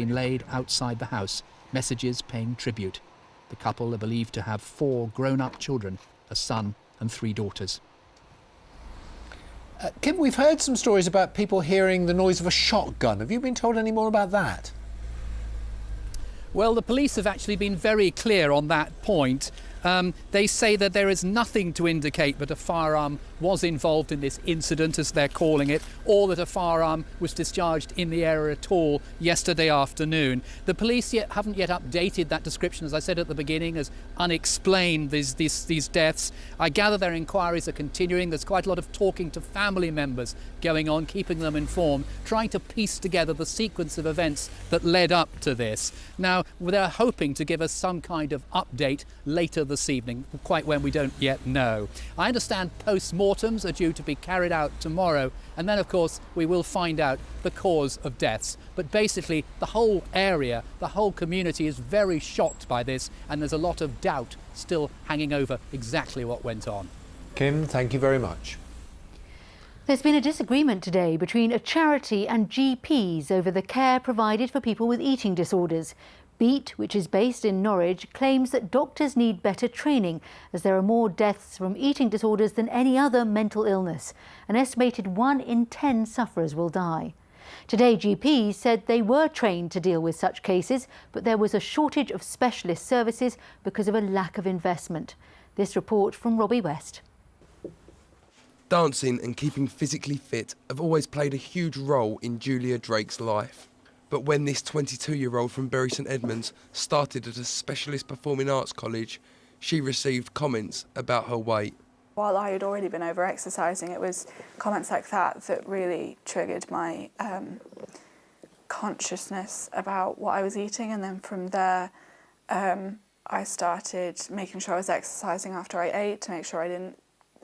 been laid outside the house, messages paying tribute. The couple are believed to have 4 grown-up children, a son and 3 daughters. Kim, we've heard some stories about people hearing the noise of a shotgun. Have you been told any more about that? Well, the police have actually been very clear on that point. They say that there is nothing to indicate that a firearm was involved in this incident, as they're calling it, or that a firearm was discharged in the area at all yesterday afternoon. The police haven't yet updated that description, as I said at the beginning, as unexplained, these deaths. I gather their inquiries are continuing. There's quite a lot of talking to family members going on, keeping them informed, trying to piece together the sequence of events that led up to this. Now, they're hoping to give us some kind of update later this evening, quite when we don't yet know. I understand post-mortems are due to be carried out tomorrow, and then of course we will find out the cause of deaths. But basically the whole area, the whole community is very shocked by this, and there's a lot of doubt still hanging over exactly what went on. Kim, thank you very much. There's been a disagreement today between a charity and GPs over the care provided for people with eating disorders. Beat, which is based in Norwich, claims that doctors need better training as there are more deaths from eating disorders than any other mental illness. An estimated 1 in 10 sufferers will die. Today, GPs said they were trained to deal with such cases, but there was a shortage of specialist services because of a lack of investment. This report from Robbie West. Dancing and keeping physically fit have always played a huge role in Julia Drake's life. But when this 22-year-old from Bury St Edmunds started at a specialist performing arts college, she received comments about her weight. While I had already been over-exercising, it was comments like that that really triggered my consciousness about what I was eating, and then from there I started making sure I was exercising after I ate to make sure I didn't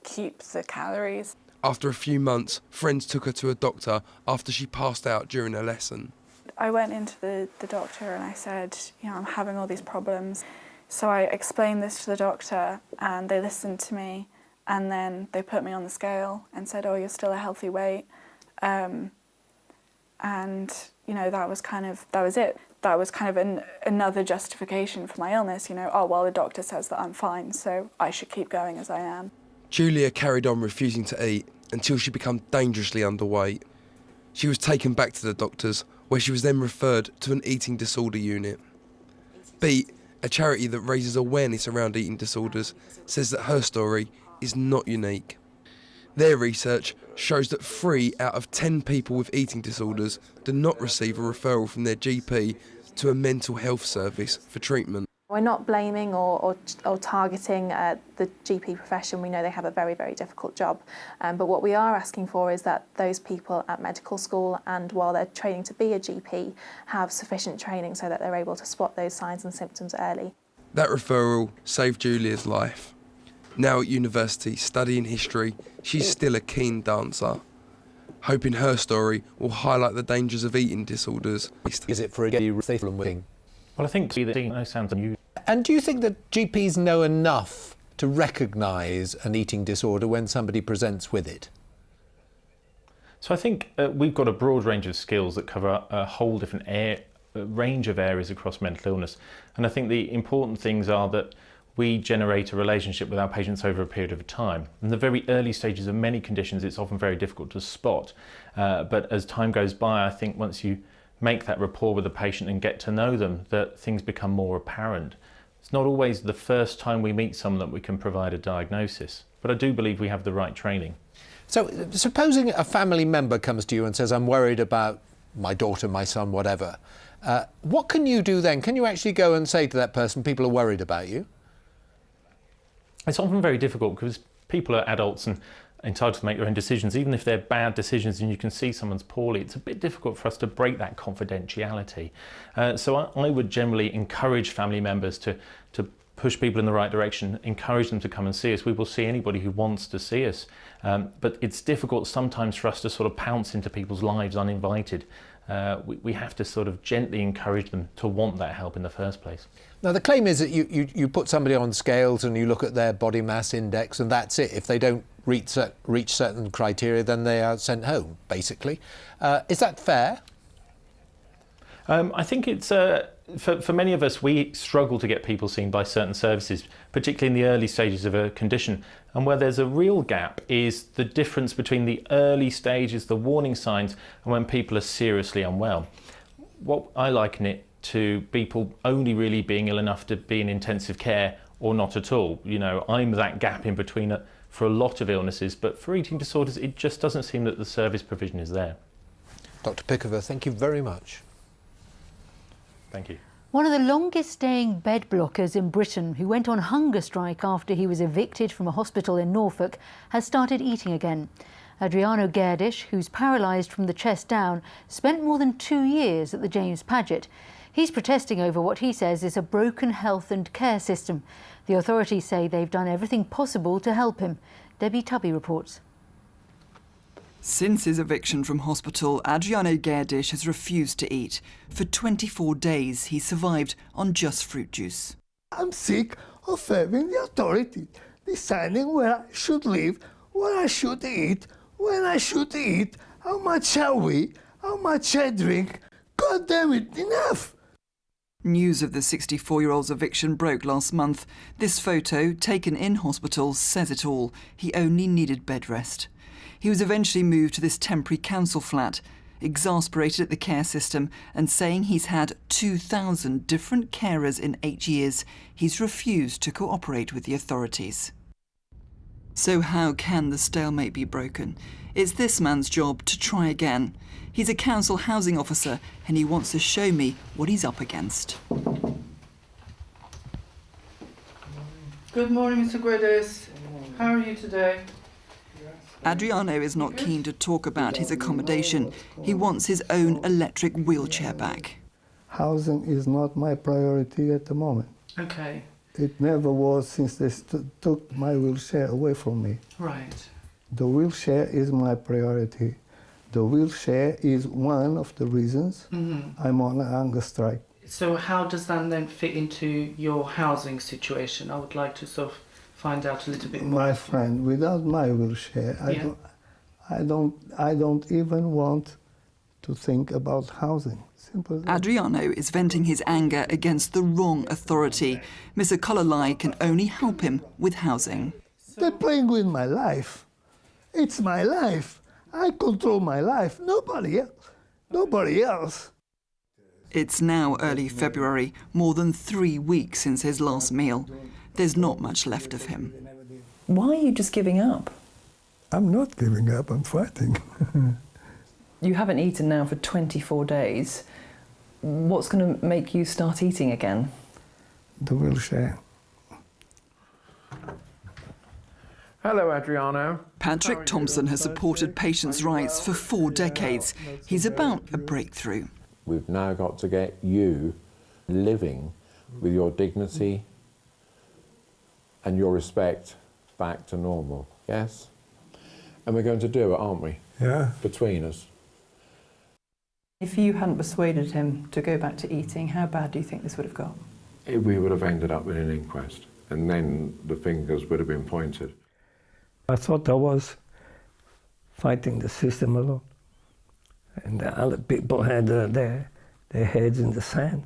keep the calories. After a few months, friends took her to a doctor after she passed out during a lesson. I went into the doctor and I said, I'm having all these problems. So I explained this to the doctor and they listened to me, and then they put me on the scale and said, oh, you're still a healthy weight. And, that was it. That was kind of another justification for my illness, oh, well, the doctor says that I'm fine, so I should keep going as I am. Julia carried on refusing to eat until she became dangerously underweight. She was taken back to the doctors, where she was then referred to an eating disorder unit. Beat, a charity that raises awareness around eating disorders, says that her story is not unique. Their research shows that 3 out of 10 people with eating disorders do not receive a referral from their GP to a mental health service for treatment. We're not blaming or targeting the GP profession. We know they have a very, very difficult job. But what we are asking for is that those people at medical school and while they're training to be a GP have sufficient training so that they're able to spot those signs and symptoms early. That referral saved Julia's life. Now at university studying history, she's still a keen dancer, hoping her story will highlight the dangers of eating disorders. Is it for a gay safe working? Well, I think that sounds unusual. And do you think that GPs know enough to recognise an eating disorder when somebody presents with it? So I think we've got a broad range of skills that cover a whole different range of areas across mental illness. And I think the important things are that we generate a relationship with our patients over a period of time. In the very early stages of many conditions, it's often very difficult to spot. But as time goes by, I think once you make that rapport with the patient and get to know them, that things become more apparent. It's not always the first time we meet someone that we can provide a diagnosis, but I do believe we have the right training. So, supposing a family member comes to you and says, I'm worried about my daughter, my son, whatever, what can you do then? Can you actually go and say to that person, people are worried about you? It's often very difficult because people are adults and entitled to make their own decisions, even if they're bad decisions and you can see someone's poorly. It's a bit difficult for us to break that confidentiality. So I would generally encourage family members to push people in the right direction, encourage them to come and see us. We will see anybody who wants to see us. But it's difficult sometimes for us to sort of pounce into people's lives uninvited. We have to sort of gently encourage them to want that help in the first place. Now the claim is that you put somebody on scales and you look at their body mass index and that's it. If they don't reach certain criteria, then they are sent home, basically. Is that fair? I think it's, for many of us, we struggle to get people seen by certain services, particularly in the early stages of a condition. And where there's a real gap is the difference between the early stages, the warning signs, and when people are seriously unwell. What I liken it to people only really being ill enough to be in intensive care or not at all. You know, I'm that gap in between for a lot of illnesses, but for eating disorders, it just doesn't seem that the service provision is there. Dr. Pickover, thank you very much. Thank you. One of the longest staying bed blockers in Britain, who went on hunger strike after he was evicted from a hospital in Norfolk, has started eating again. Adriano Gerdish, who's paralysed from the chest down, spent more than 2 years at the James Paget. He's protesting over what he says is a broken health and care system. The authorities say they've done everything possible to help him. Debbie Tubby reports. Since his eviction from hospital, Adriano Gerdish has refused to eat. For 24 days, he survived on just fruit juice. I'm sick of having the authority deciding where I should live, what I should eat, when I should eat, how much I weigh, how much I drink. God damn it, enough! News of the 64-year-old's eviction broke last month. This photo, taken in hospital, says it all. He only needed bed rest. He was eventually moved to this temporary council flat, exasperated at the care system and saying he's had 2,000 different carers in 8 years. He's refused to cooperate with the authorities. So how can the stalemate be broken? It's this man's job to try again. He's a council housing officer and he wants to show me what he's up against. Good morning, Mr. Guedes. How are you today? Adriano is not keen to talk about his accommodation. He wants his own electric wheelchair back. Housing is not my priority at the moment. Okay. It never was since they took my wheelchair away from me. Right. The wheelchair is my priority. The wheelchair is one of the reasons I'm on a hunger strike. So how does that then fit into your housing situation? I would like to sort of find out a little bit more. My friend, without my wheelchair, I don't even want to think about housing. Simple as that. Adriano is venting his anger against the wrong authority. Mr. Kolalai can only help him with housing. They're playing with my life. It's my life. I control my life. Nobody else. Nobody else. It's now early February, more than 3 weeks since his last meal. There's not much left of him. Why are you just giving up? I'm not giving up, I'm fighting. You haven't eaten now for 24 days. What's going to make you start eating again? The wheelchair. Hello, Adriano. Patrick Thompson has supported patients' rights for 4 decades. He's about a breakthrough. We've now got to get you living with your dignity and your respect back to normal, yes? And we're going to do it, aren't we? Yeah. Between us. If you hadn't persuaded him to go back to eating, how bad do you think this would have got? We would have ended up with an inquest, and then the fingers would have been pointed. I thought I was fighting the system a lot. And the other people had their heads in the sand.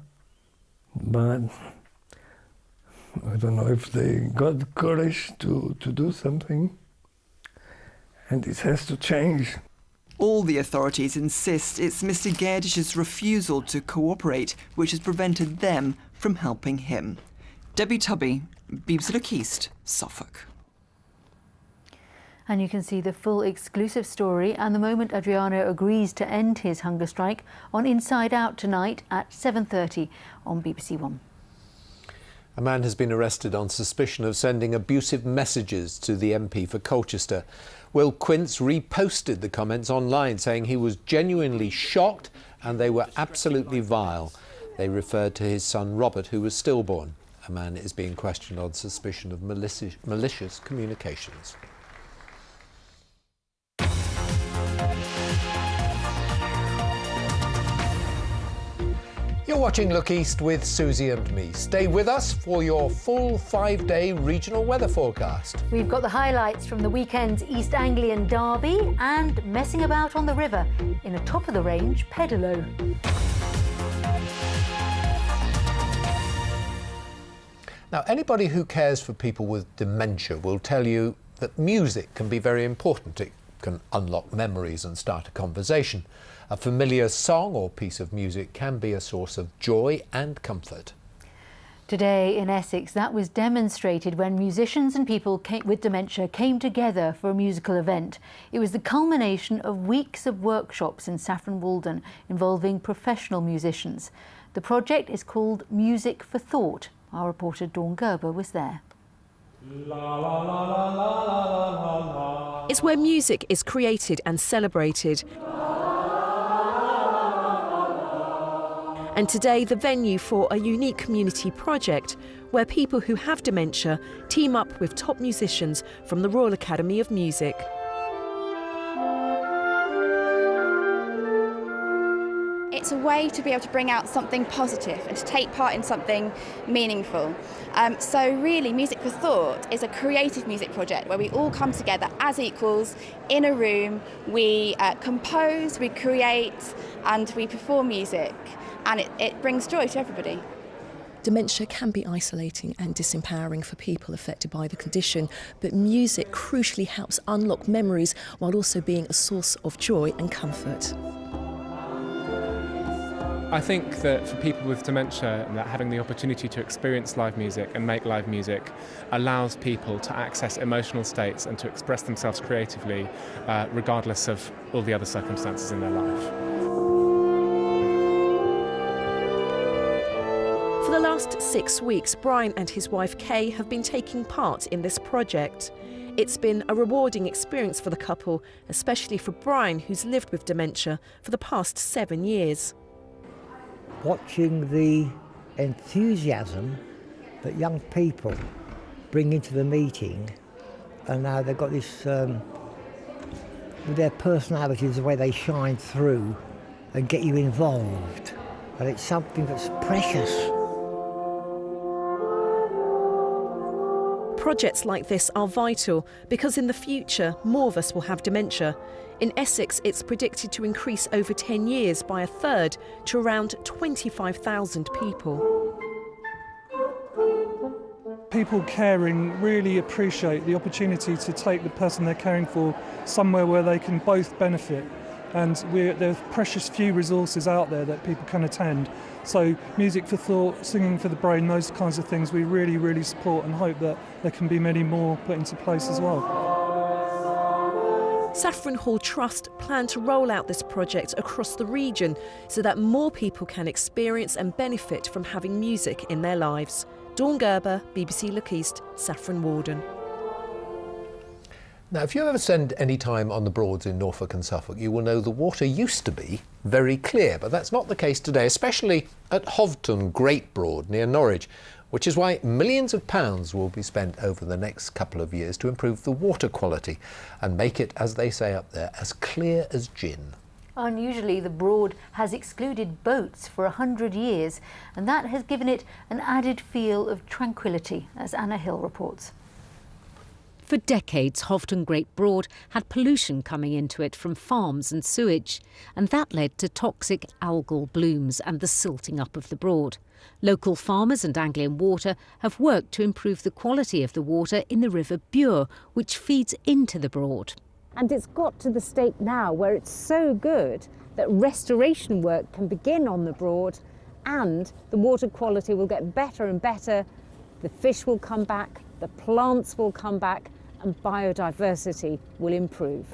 But I don't know if they got the courage to do something. And it has to change. All the authorities insist it's Mr. Gerdish's refusal to cooperate which has prevented them from helping him. Debbie Tubby, BBC Look East, Suffolk. And you can see the full exclusive story and the moment Adriano agrees to end his hunger strike on Inside Out tonight at 7:30 on BBC One. A man has been arrested on suspicion of sending abusive messages to the MP for Colchester. Will Quince reposted the comments online saying he was genuinely shocked and they were absolutely vile. They referred to his son Robert, who was stillborn. A man is being questioned on suspicion of malicious communications. You're watching Look East with Susie and me. Stay with us for your full 5-day regional weather forecast. We've got the highlights from the weekend's East Anglian Derby and messing about on the river in a top-of-the-range pedalo. Now, anybody who cares for people with dementia will tell you that music can be very important. It can unlock memories and start a conversation. A familiar song or piece of music can be a source of joy and comfort. Today in Essex, that was demonstrated when musicians and people with dementia came together for a musical event. It was the culmination of weeks of workshops in Saffron Walden involving professional musicians. The project is called Music for Thought. Our reporter Dawn Gerber was there. It's where music is created and celebrated. And today, the venue for a unique community project where people who have dementia team up with top musicians from the Royal Academy of Music. It's a way to be able to bring out something positive and to take part in something meaningful. So really, Music for Thought is a creative music project where we all come together as equals in a room. We compose, we create and we perform music, and it brings joy to everybody. Dementia can be isolating and disempowering for people affected by the condition, but music crucially helps unlock memories while also being a source of joy and comfort. I think that for people with dementia, that having the opportunity to experience live music and make live music allows people to access emotional states and to express themselves creatively, regardless of all the other circumstances in their life. For the last 6 weeks, Brian and his wife Kay have been taking part in this project. It's been a rewarding experience for the couple, especially for Brian, who's lived with dementia for the past 7 years. Watching the enthusiasm that young people bring into the meeting, and now they've got this, with their personalities, the way they shine through and get you involved, and it's something that's precious. Projects like this are vital because in the future more of us will have dementia. In Essex, it's predicted to increase over 10 years by a third to around 25,000 people. People caring really appreciate the opportunity to take the person they're caring for somewhere where they can both benefit. And there's precious few resources out there that people can attend. So Music for Thought, Singing for the Brain, those kinds of things we really, really support and hope that there can be many more put into place as well. Saffron Hall Trust plan to roll out this project across the region so that more people can experience and benefit from having music in their lives. Dawn Gerber, BBC Look East, Saffron Walden. Now, if you ever spend any time on the Broads in Norfolk and Suffolk, you will know the water used to be very clear, but that's not the case today, especially at Hovton Great Broad near Norwich, which is why millions of pounds will be spent over the next couple of years to improve the water quality and make it, as they say up there, as clear as gin. Unusually, the Broad has excluded boats for 100 years, and that has given it an added feel of tranquility, as Anna Hill reports. For decades, Hovton Great Broad had pollution coming into it from farms and sewage, and that led to toxic algal blooms and the silting up of the Broad. Local farmers and Anglian Water have worked to improve the quality of the water in the River Bure, which feeds into the Broad. And it's got to the state now where it's so good that restoration work can begin on the Broad and the water quality will get better and better. The fish will come back, the plants will come back, and biodiversity will improve.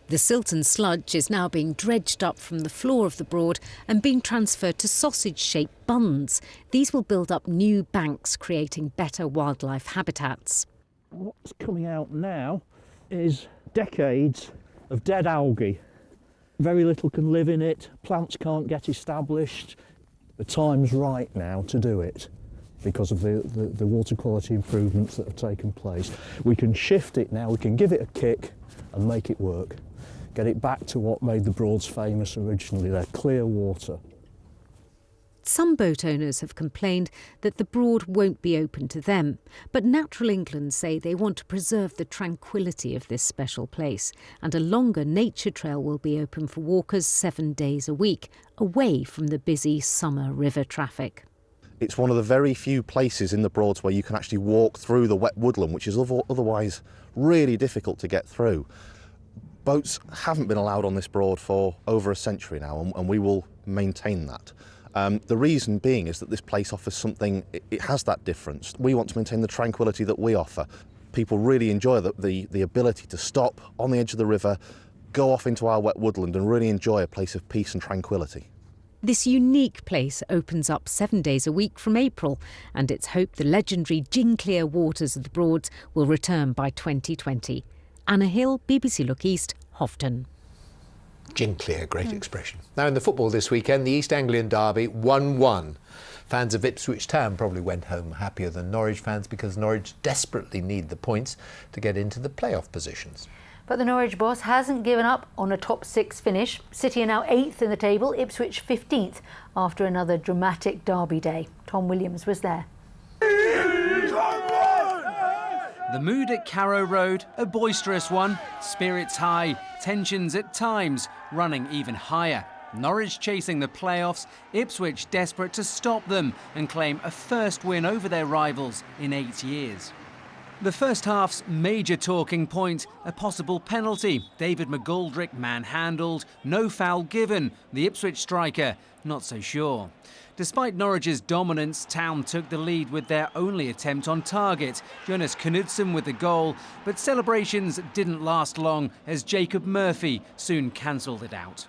The silt and sludge is now being dredged up from the floor of the Broad and being transferred to sausage-shaped bunds. These will build up new banks, creating better wildlife habitats. What's coming out now is decades of dead algae. Very little can live in it, plants can't get established. The time's right now to do it, because of the water quality improvements that have taken place. We can shift it now, we can give it a kick and make it work. Get it back to what made the Broads famous originally, their clear water. Some boat owners have complained that the Broad won't be open to them, but Natural England say they want to preserve the tranquility of this special place, and a longer nature trail will be open for walkers 7 days a week, away from the busy summer river traffic. It's one of the very few places in the Broads where you can actually walk through the wet woodland, which is otherwise really difficult to get through. Boats haven't been allowed on this Broad for over a century now, and we will maintain that. The reason being is that this place offers something, it has that difference. We want to maintain the tranquility that we offer. People really enjoy the ability to stop on the edge of the river, go off into our wet woodland and really enjoy a place of peace and tranquility. This unique place opens up 7 days a week from April, and it's hoped the legendary gin-clear waters of the Broads will return by 2020. Anna Hill, BBC Look East, Houghton. Gin-clear, great expression. Now in the football this weekend, the East Anglian Derby 1-1. Fans of Ipswich Town probably went home happier than Norwich fans because Norwich desperately need the points to get into the playoff positions. But the Norwich boss hasn't given up on a top 6 finish. City are now 8th in the table, Ipswich 15th after another dramatic derby day. Tom Williams was there. The mood at Carrow Road, a boisterous one, spirits high, tensions at times running even higher. Norwich chasing the playoffs, Ipswich desperate to stop them and claim a first win over their rivals in 8 years. The first half's major talking point, a possible penalty. David McGoldrick manhandled, no foul given. The Ipswich striker, not so sure. Despite Norwich's dominance, Town took the lead with their only attempt on target. Jonas Knudsen with the goal, but celebrations didn't last long as Jacob Murphy soon cancelled it out.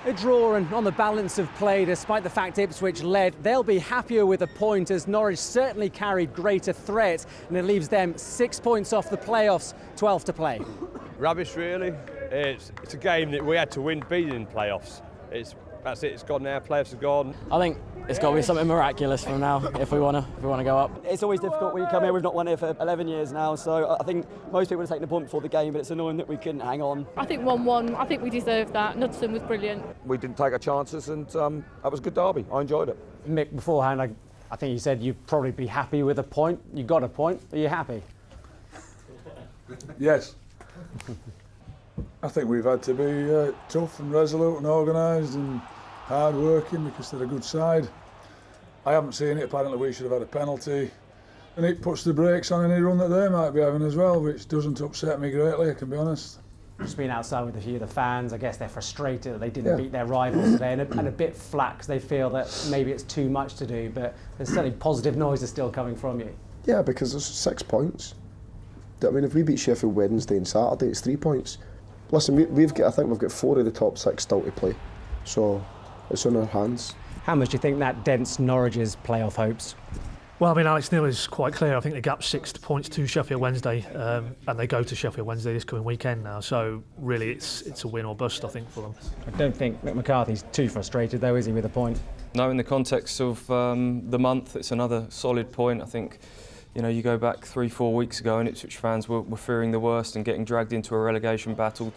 A draw, and on the balance of play, despite the fact Ipswich led, they'll be happier with a point as Norwich certainly carried greater threat, and it leaves them 6 points off the playoffs, 12 to play. Rubbish, really. It's a game that we had to win, beat in playoffs. That's it. It's gone now. Playoffs are gone. I think it's got to be something miraculous from now if we want to go up. It's always difficult when you come here. We've not won here for 11 years now, so I think most people would have taken the point before the game, but it's annoying that we couldn't hang on. I think 1-1. I think we deserved that. Knudsen was brilliant. We didn't take our chances, and that was a good derby. I enjoyed it. Mick, beforehand, I think you said you'd probably be happy with a point. You got a point. Are you happy? Yes. I think we've had to be tough and resolute and organised and hard working because they're a good side. I haven't seen it. Apparently we should have had a penalty, and it puts the brakes on any run that they might be having as well, which doesn't upset me greatly, I can be honest. Just been outside with a few of the fans, I guess they're frustrated that they didn't beat their rivals today, and a bit flack because they feel that maybe it's too much to do, but there's certainly positive noises still coming from you. Yeah, because there's 6 points. I mean, if we beat Sheffield Wednesday and Saturday, it's 3 points. Listen, I think we've got 4 of the top 6 still to play, so it's in our hands. How much do you think that dents Norwich's playoff hopes? Well, I mean, Alex Neil is quite clear. I think the gap's 6 points to Sheffield Wednesday, and they go to Sheffield Wednesday this coming weekend now. So really, it's a win or bust, I think, for them. I don't think Mick McCarthy's too frustrated, though, is he, with a point? No, in the context of the month, it's another solid point. I think, you go back 3-4 weeks ago, and Ipswich fans were fearing the worst and getting dragged into a relegation battle.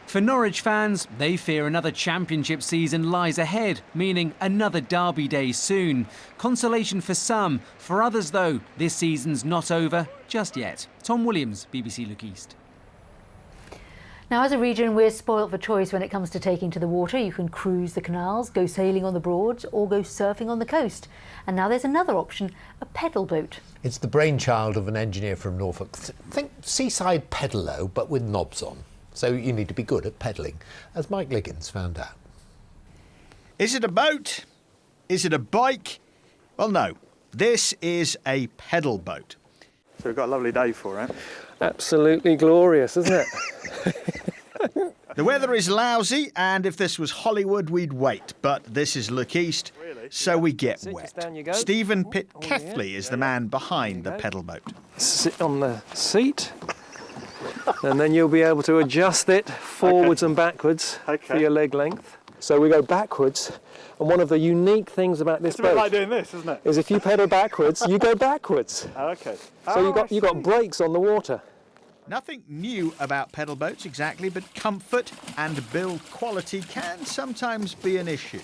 For Norwich fans, they fear another championship season lies ahead, meaning another derby day soon. Consolation for some, for others though, this season's not over just yet. Tom Williams, BBC Look East. Now, as a region, we're spoilt for choice when it comes to taking to the water. You can cruise the canals, go sailing on the Broads, or go surfing on the coast. And now there's another option, a pedal boat. It's the brainchild of an engineer from Norfolk. Think seaside pedalo, but with knobs on. So you need to be good at pedalling, as Mike Liggins found out. Is it a boat? Is it a bike? Well, no. This is a pedal boat. So we've got a lovely day for it. Absolutely glorious, isn't it? The weather is lousy, and if this was Hollywood, we'd wait. But this is Look East, so we get wet. Stephen Pitt-Kefley is the man behind the pedal boat. Sit on the seat. And then you'll be able to adjust it forwards and backwards for your leg length. So we go backwards, and one of the unique things about this boat... It's a bit like doing this, isn't it? ...is if you pedal backwards, you go backwards. Okay. So you got brakes on the water. Nothing new about pedal boats exactly, but comfort and build quality can sometimes be an issue.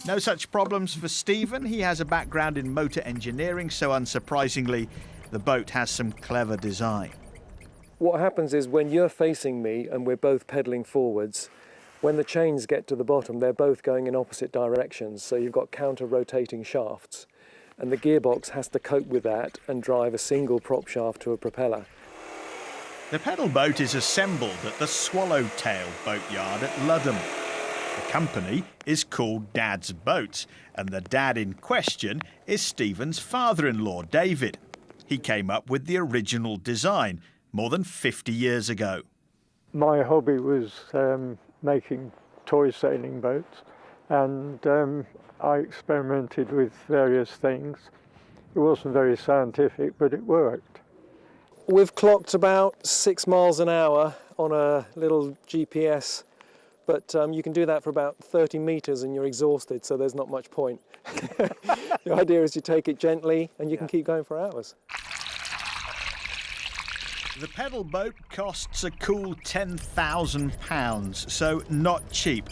No such problems for Stephen. He has a background in motor engineering, so unsurprisingly, the boat has some clever design. What happens is when you're facing me and we're both pedalling forwards, When the chains get to the bottom, they're both going in opposite directions, so you've got counter-rotating shafts, and the gearbox has to cope with that and drive a single prop shaft to a propeller. The pedal boat is assembled at the Swallowtail boatyard at Ludham. The company is called Dad's Boats, and the dad in question is Stephen's father-in-law, David. He came up with the original design more than 50 years ago. My hobby was making toy sailing boats, and I experimented with various things. It wasn't very scientific, but it worked. We've clocked about 6 miles an hour on a little GPS, but you can do that for about 30 metres and you're exhausted, so there's not much point. The idea is you take it gently and you can keep going for hours. The pedal boat costs a cool £10,000, so not cheap.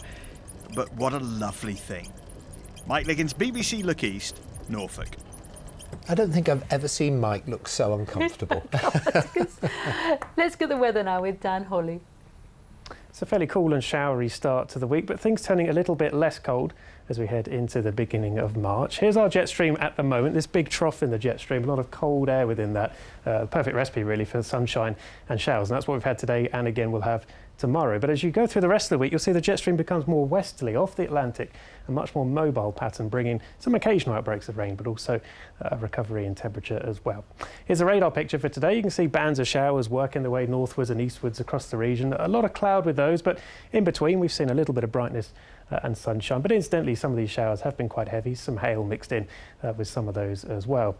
But what a lovely thing. Mike Liggins, BBC Look East, Norfolk. I don't think I've ever seen Mike look so uncomfortable. Let's get the weather now with Dan Holly. It's a fairly cool and showery start to the week, but things turning a little bit less cold as we head into the beginning of March. Here's our jet stream at the moment. This big trough in the jet stream, a lot of cold air within that. Perfect recipe really for sunshine and showers, and that's what we've had today and again we'll have tomorrow. But as you go through the rest of the week, you'll see the jet stream becomes more westerly off the Atlantic, a much more mobile pattern, bringing some occasional outbreaks of rain, but also a recovery in temperature as well. Here's a radar picture for today. You can see bands of showers working their way northwards and eastwards across the region. A lot of cloud with those, but in between we've seen a little bit of brightness and sunshine. But incidentally, some of these showers have been quite heavy, some hail mixed in with some of those as well.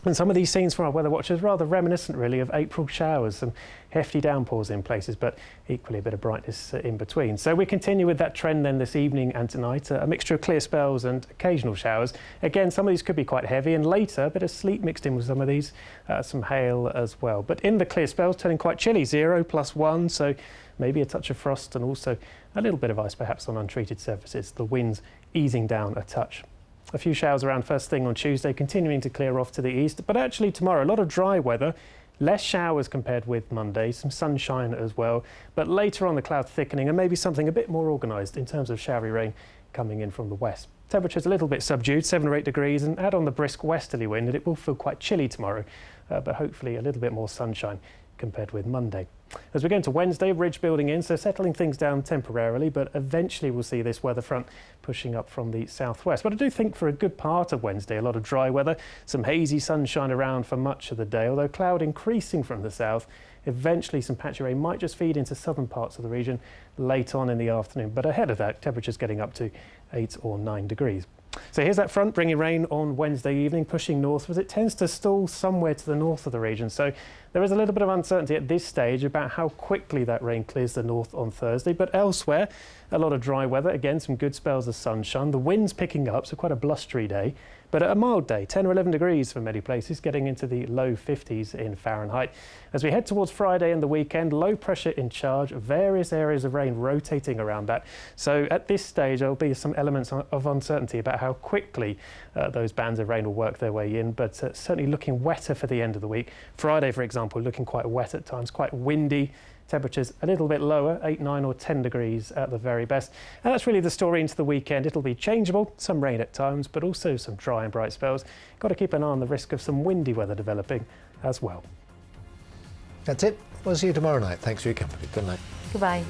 And some of these scenes from our weather watchers rather reminiscent really of April showers, some hefty downpours in places, but equally a bit of brightness in between. So we continue with that trend then this evening and tonight, a mixture of clear spells and occasional showers. Again, some of these could be quite heavy, and later a bit of sleet mixed in with some of these, some hail as well. But in the clear spells, turning quite chilly, 0 + 1, so maybe a touch of frost and also a little bit of ice perhaps on untreated surfaces. The winds easing down a touch. A few showers around first thing on Tuesday, continuing to clear off to the east, but actually tomorrow a lot of dry weather, less showers compared with Monday, some sunshine as well, but later on the cloud thickening and maybe something a bit more organised in terms of showery rain coming in from the west. Temperatures a little bit subdued, 7 or 8 degrees, and add on the brisk westerly wind and it will feel quite chilly tomorrow, but hopefully a little bit more sunshine compared with Monday. As we go into Wednesday, ridge building in, so settling things down temporarily, but eventually we'll see this weather front pushing up from the southwest. But I do think for a good part of Wednesday, a lot of dry weather, some hazy sunshine around for much of the day, although cloud increasing from the south. Eventually some patchy rain might just feed into southern parts of the region late on in the afternoon, but ahead of that, temperatures getting up to 8 or 9 degrees. So here's that front bringing rain on Wednesday evening, pushing northwards. It tends to stall somewhere to the north of the region, so there is a little bit of uncertainty at this stage about how quickly that rain clears the north on Thursday. But elsewhere, a lot of dry weather, again some good spells of sunshine, the wind's picking up, so quite a blustery day, but a mild day, 10 or 11 degrees for many places, getting into the low 50s in Fahrenheit. As we head towards Friday and the weekend, low pressure in charge, various areas of rain rotating around that. So at this stage there'll be some elements of uncertainty about how quickly those bands of rain will work their way in, but certainly looking wetter for the end of the week. Friday, for example, looking quite wet at times, quite windy. Temperatures a little bit lower, 8, 9 or 10 degrees at the very best. And that's really the story into the weekend. It'll be changeable, some rain at times, but also some dry and bright spells. Got to keep an eye on the risk of some windy weather developing as well. That's it. We'll see you tomorrow night. Thanks for your company. Good night. Goodbye.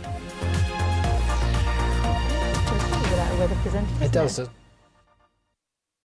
Without a weather presenter, It does.